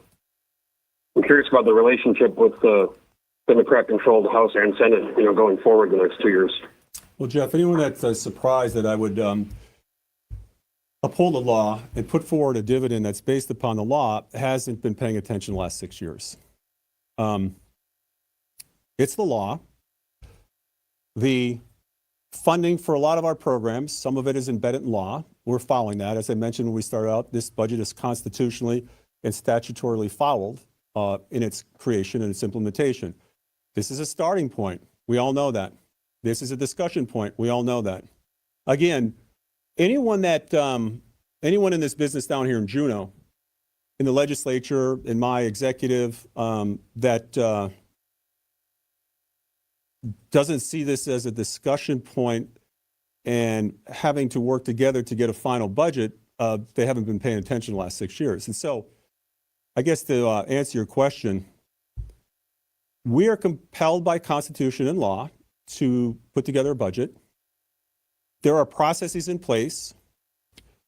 I'm curious about the relationship with the Democrat-controlled House and Senate, going forward the next 2 years. Well, Jeff, anyone that's surprised that I would uphold the law and put forward a dividend that's based upon the law hasn't been paying attention the last 6 years. It's the law. The funding for a lot of our programs, some of it is embedded in law. We're following that. As I mentioned when we started out, this budget is constitutionally and statutorily followed in its creation and its implementation. This is a starting point. We all know that. This is a discussion point. We all know that. Again, anyone in this business down here in Juneau, in the legislature, in my executive, that doesn't see this as a discussion point and having to work together to get a final budget, they haven't been paying attention the last 6 years. And so I guess to answer your question, we are compelled by Constitution and law to put together a budget. There are processes in place.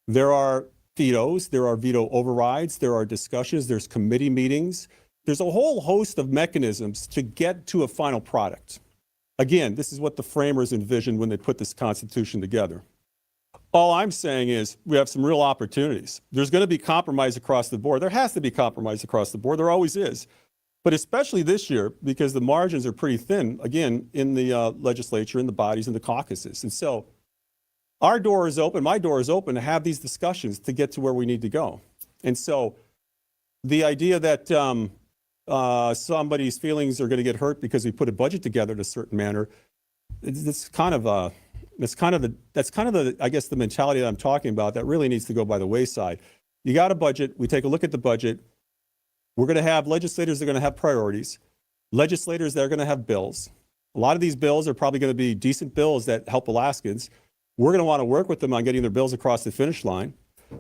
There are vetoes. There are veto overrides. There are discussions. There's committee meetings. There's a whole host of mechanisms to get to a final product. Again, this is what the framers envisioned when they put this Constitution together. All I'm saying is we have some real opportunities. There's going to be compromise across the board. There has to be compromise across the board. There always is. But especially this year, because the margins are pretty thin, again, in the legislature, in the bodies, in the caucuses. And so our door is open, my door is open to have these discussions to get to where we need to go. And so the idea that somebody's feelings are going to get hurt because we put a budget together in a certain manner, that's kind of the I guess the mentality that I'm talking about that really needs to go by the wayside. You got a budget, we take a look at the budget. We're going to have legislators that are going to have priorities, legislators that are going to have bills. A lot of these bills are probably going to be decent bills that help Alaskans. We're going to want to work with them on getting their bills across the finish line.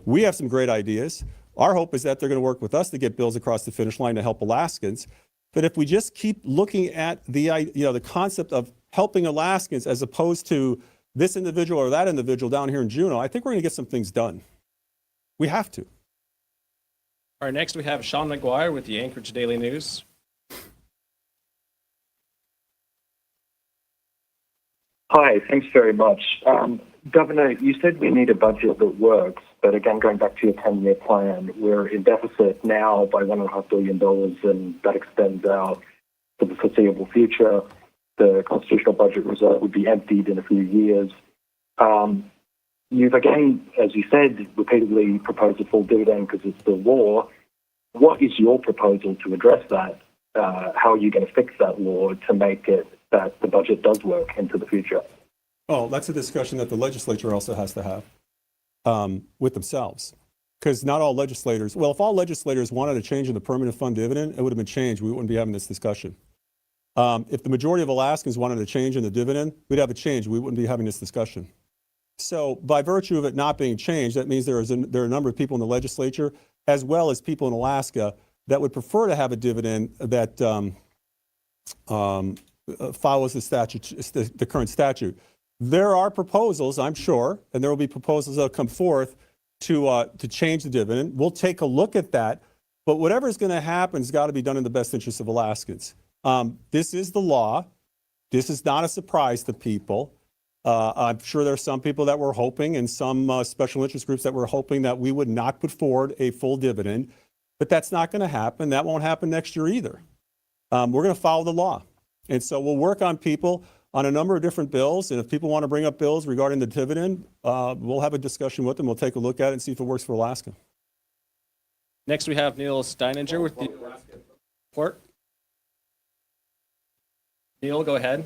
We have some great ideas. Our hope is that they're going to work with us to get bills across the finish line to help Alaskans. But if we just keep looking at the concept of helping Alaskans as opposed to this individual or that individual down here in Juneau, I think we're going to get some things done. We have to. All right, next we have Sean McGuire with the Anchorage Daily News. Hi, thanks very much. Governor, you said we need a budget that works, but again, going back to your 10-year plan, we're in deficit now by $1.5 billion, and that extends out for the foreseeable future. The constitutional budget reserve would be emptied in a few years. You've again, as you said, repeatedly proposed a full dividend because it's the law. What is your proposal to address that? How are you going to fix that law to make it that the budget does work into the future? Oh, that's a discussion that the legislature also has to have with themselves. Because not all legislators, well, if all legislators wanted a change in the permanent fund dividend, it would have been changed. We wouldn't be having this discussion. If the majority of Alaskans wanted a change in the dividend, we'd have a change. We wouldn't be having this discussion. So by virtue of it not being changed, that means there are a number of people in the legislature, as well as people in Alaska, that would prefer to have a dividend that follows the statute, the current statute. There are proposals, I'm sure, and there will be proposals that will come forth to change the dividend. We'll take a look at that, but whatever is going to happen has got to be done in the best interest of Alaskans. This is the law. This is not a surprise to people. I'm sure there are some people that were hoping, and some special interest groups that were hoping that we would not put forward a full dividend, but that's not going to happen. That won't happen next year either. We're going to follow the law. And so we'll work on people on a number of different bills, and if people want to bring up bills regarding the dividend, we'll have a discussion with them. We'll take a look at it and see if it works for Alaska. Next we have Neil Steininger with the Alaska report. Neil, go ahead.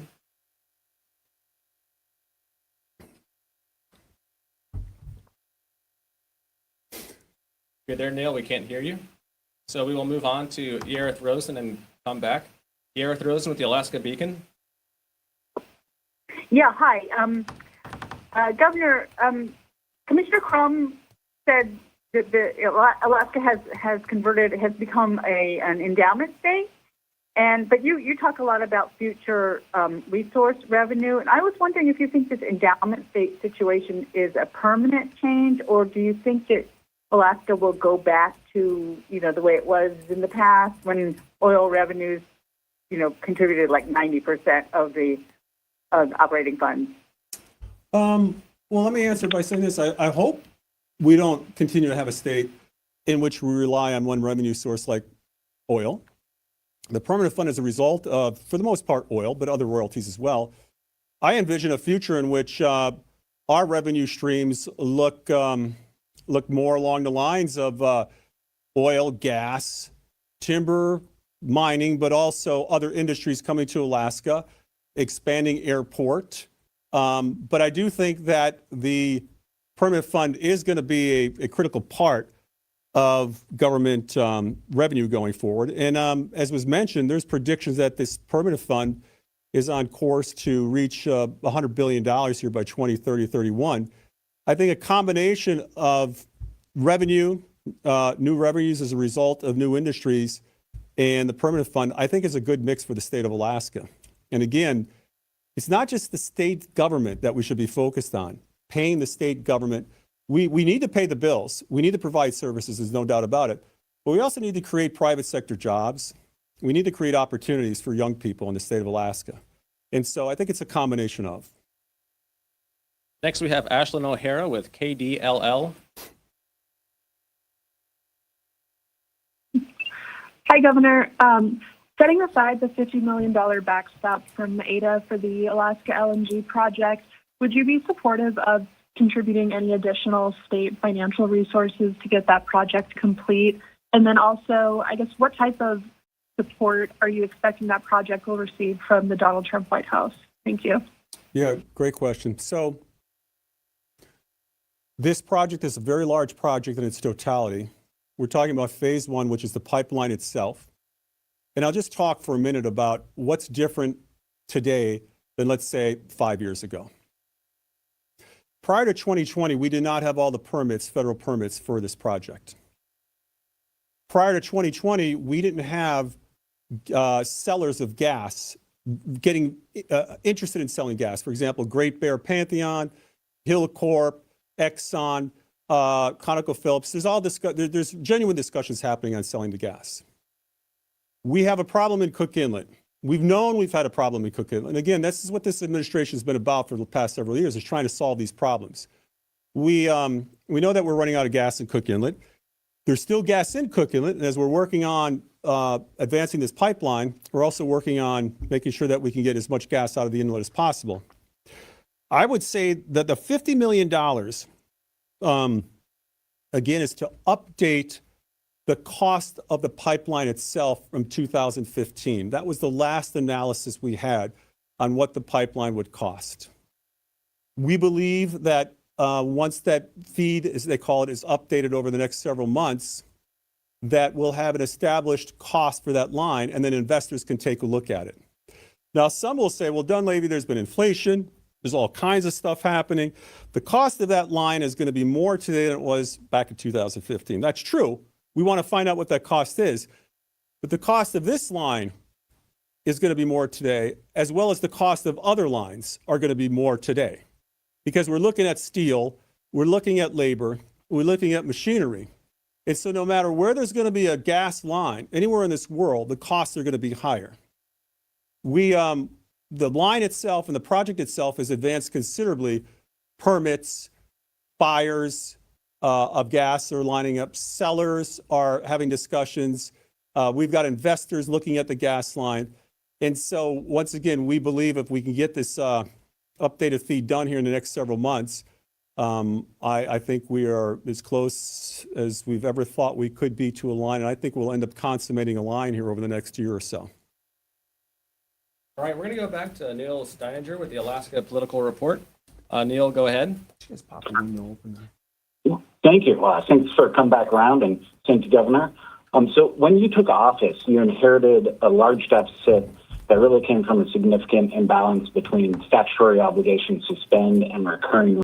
You're there, Neil. We can't hear you. So we will move on to Yareth Rosen and come back. Yareth Rosen with the Alaska Beacon. Yeah, hi. Governor, Commissioner Crum said that Alaska has become an endowment state. But you talk a lot about future resource revenue, and I was wondering if you think this endowment state situation is a permanent change, or do you think that Alaska will go back to the way it was in the past when oil revenues contributed like 90% of the operating funds? Well, let me answer by saying this. I hope we don't continue to have a state in which we rely on one revenue source like oil. The permanent fund is a result of, for the most part, oil, but other royalties as well. I envision a future in which our revenue streams look more along the lines of oil, gas, timber, mining, but also other industries coming to Alaska, expanding airport. But I do think that the permanent fund is going to be a critical part of government revenue going forward. And as was mentioned, there's predictions that this permanent fund is on course to reach $100 billion here by 2030-31. I think a combination of revenue, new revenues as a result of new industries, and the permanent fund, I think is a good mix for the state of Alaska. And again, it's not just the state government that we should be focused on, paying the state government. We need to pay the bills. We need to provide services, there's no doubt about it. But we also need to create private sector jobs. We need to create opportunities for young people in the state of Alaska. And so I think it's a combination of. Next, we have Ashlyn O'Hara with KDLL. Hi, Governor. Setting aside the $50 million backstop from ADA for the Alaska LNG project, would you be supportive of contributing any additional state financial resources to get that project complete? And then also, I guess, what type of support are you expecting that project will receive from the Donald Trump White House? Thank you. Yeah, great question. So this project is a very large project in its totality. We're talking about phase one, which is the pipeline itself. And I'll just talk for a minute about what's different today than, let's say, 5 years ago. Prior to 2020, we did not have all the permits, federal permits for this project. Prior to 2020, we didn't have sellers of gas getting interested in selling gas. For example, Great Bear Pantheon, Hillcorp, Exxon, ConocoPhillips. There's genuine discussions happening on selling the gas. We have a problem in Cook Inlet. We've known we've had a problem in Cook Inlet. And again, this is what this administration has been about for the past several years, is trying to solve these problems. We know that we're running out of gas in Cook Inlet. There's still gas in Cook Inlet, and as we're working on advancing this pipeline, we're also working on making sure that we can get as much gas out of the inlet as possible. I would say that the $50 million, again, is to update the cost of the pipeline itself from 2015. That was the last analysis we had on what the pipeline would cost. We believe that once that feed, as they call it, is updated over the next several months, that we'll have an established cost for that line, and then investors can take a look at it. Now, some will say, well, Dunleavy, there's been inflation. There's all kinds of stuff happening. The cost of that line is going to be more today than it was back in 2015. That's true. We want to find out what that cost is. But the cost of this line is going to be more today, as well as the cost of other lines are going to be more today. Because we're looking at steel, we're looking at labor, we're looking at machinery. And so no matter where there's going to be a gas line, anywhere in this world, the costs are going to be higher. The line itself and the project itself has advanced considerably. Permits, buyers of gas are lining up. Sellers are having discussions. We've got investors looking at the gas line. And so once again, we believe if we can get this updated feed done here in the next several months, I think we are as close as we've ever thought we could be to a line. And I think we'll end up consummating a line here over the next year or so. All right, we're going to go back to Neil Steininger with the Alaska Political Report. Neil, go ahead. Thank you. Thanks for coming back around, and thank you, Governor. So when you took office, you inherited a large deficit that really came from a significant imbalance between statutory obligations to spend and recurring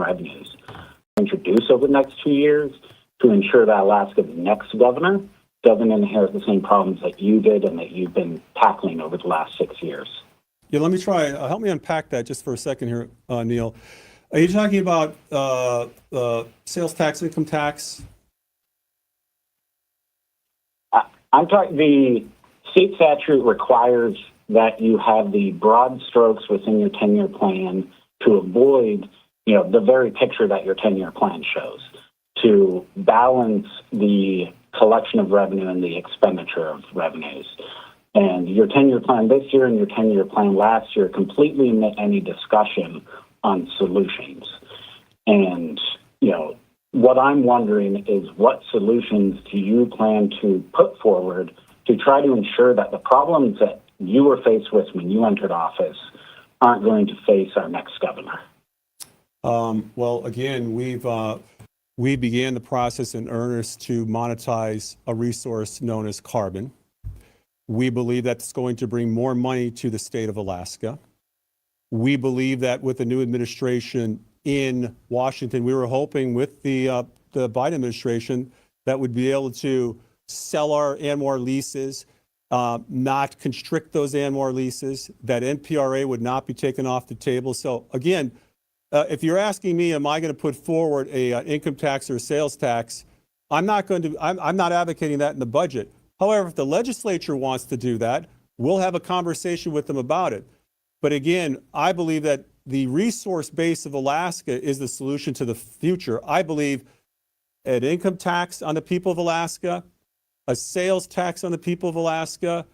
revenues introduced over the next 2 years to ensure that Alaska's next governor doesn't inherit the same problems that you did and that you've been tackling over the last 6 years. Yeah, let me try. Help me unpack that just for a second here, Neil. Are you talking about sales tax, income tax? I'm talking, the state statute requires that you have the broad strokes within your 10-year plan to avoid, the very picture that your 10-year plan shows, to balance the collection of revenue and the expenditure of revenues. And your 10-year plan this year and your 10-year plan last year completely omit any discussion on solutions. And, what I'm wondering is what solutions do you plan to put forward to try to ensure that the problems that you were faced with when you entered office aren't going to face our next governor? Well, again, we began the process in earnest to monetize a resource known as carbon. We believe that's going to bring more money to the state of Alaska. We believe that with the new administration, in Washington. We were hoping with the Biden administration that we'd be able to sell our ANWR leases, not constrict those ANWR leases, that NPRA would not be taken off the table. So again, if you're asking me, am I going to put forward a income tax or a sales tax? I'm not advocating that in the budget. However, if the legislature wants to do that, we'll have a conversation with them about it. But again, I believe that the resource base of Alaska is the solution to the future. I believe an income tax on the people of Alaska, a sales tax on the people of Alaska,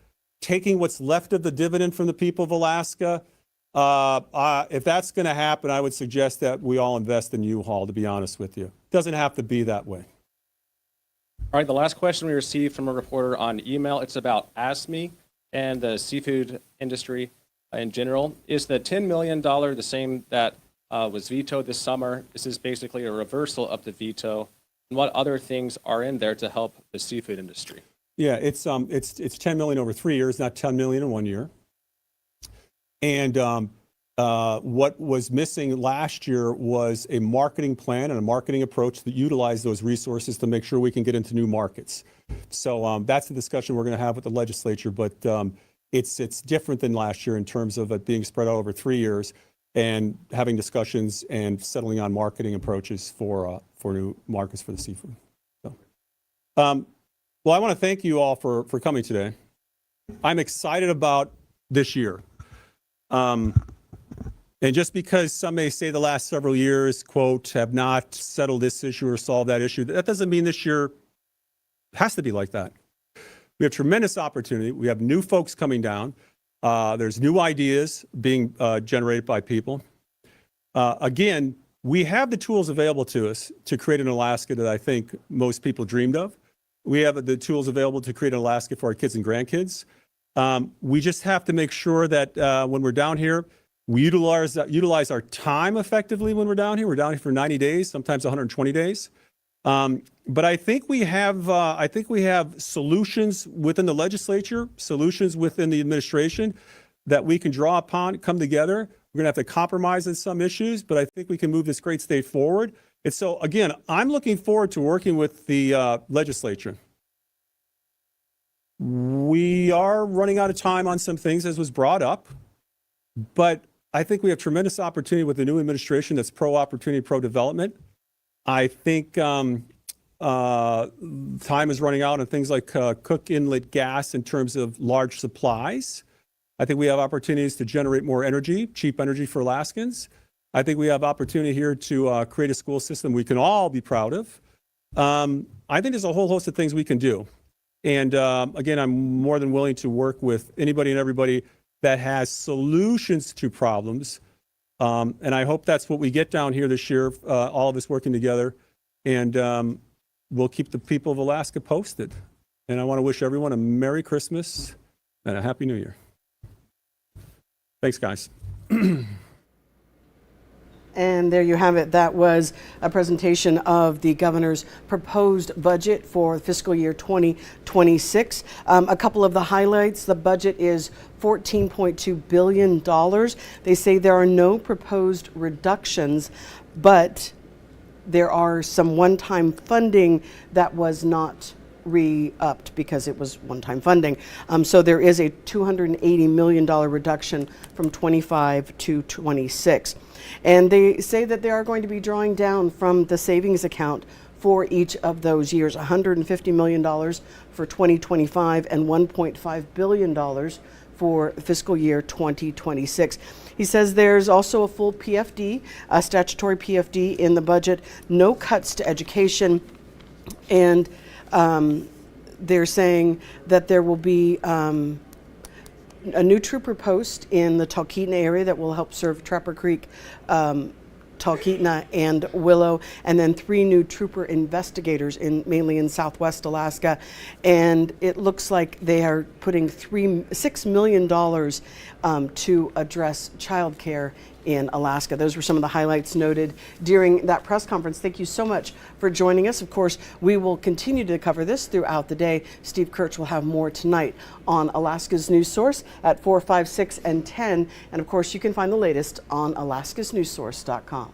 taking what's left of the dividend from the people of Alaska. If that's going to happen, I would suggest that we all invest in U-Haul, to be honest with you. It doesn't have to be that way. All right, the last question we received from a reporter on email, it's about ASME and the seafood industry in general. Is the $10 million the same that was vetoed this summer? This is basically a reversal of the veto. And what other things are in there to help the seafood industry? Yeah, it's 10 million over 3 years, not 10 million in 1 year. And what was missing last year was a marketing plan and a marketing approach that utilized those resources to make sure we can get into new markets. So that's the discussion we're going to have with the legislature, but it's different than last year in terms of it being spread out over 3 years and having discussions and settling on marketing approaches for new markets for the seafood. So, well, I want to thank you all for coming today. I'm excited about this year. And just because some may say the last several years, quote, have not settled this issue or solved that issue, that doesn't mean this year has to be like that. We have tremendous opportunity. We have new folks coming down. There's new ideas being generated by people. Again, we have the tools available to us to create an Alaska that I think most people dreamed of. We have the tools available to create an Alaska for our kids and grandkids. We just have to make sure that when we're down here, we utilize our time effectively when we're down here. We're down here for 90 days, sometimes 120 days. But I think we have solutions within the legislature, solutions within the administration that we can draw upon, come together. We're going to have to compromise on some issues, but I think we can move this great state forward. And so, again, I'm looking forward to working with the legislature. We are running out of time on some things, as was brought up, but I think we have tremendous opportunity with the new administration that's pro-opportunity, pro-development. I think time is running out on things like Cook Inlet gas in terms of large supplies. I think we have opportunities to generate more energy, cheap energy for Alaskans. I think we have opportunity here to create a school system we can all be proud of. I think there's a whole host of things we can do. And again, I'm more than willing to work with anybody and everybody that has solutions to problems. And I hope that's what we get down here this year, all of us working together. And we'll keep the people of Alaska posted. And I want to wish everyone a Merry Christmas and a Happy New Year. Thanks, guys. And there you have it. That was a presentation of the governor's proposed budget for fiscal year 2026. A couple of the highlights: the budget is $14.2 billion. They say there are no proposed reductions, but there are some one-time funding that was not re-upped because it was one-time funding. So there is a $280 million reduction from 25 to 26. And they say that they are going to be drawing down from the savings account for each of those years, $150 million for 2025 and $1.5 billion for fiscal year 2026. He says there's also a full PFD, a statutory PFD in the budget, no cuts to education, and they're saying that there will be a new trooper post in the Talkeetna area that will help serve Trapper Creek, Talkeetna, and Willow, and then 3 new trooper investigators mainly in Southwest Alaska. And it looks like they are putting $6 million to address childcare in Alaska. Those were some of the highlights noted during that press conference. Thank you so much for joining us. Of course, we will continue to cover this throughout the day. Steve Kirch will have more tonight on Alaska's News Source at 4, 5, 6, and 10. And of course, you can find the latest on alaskasnewssource.com.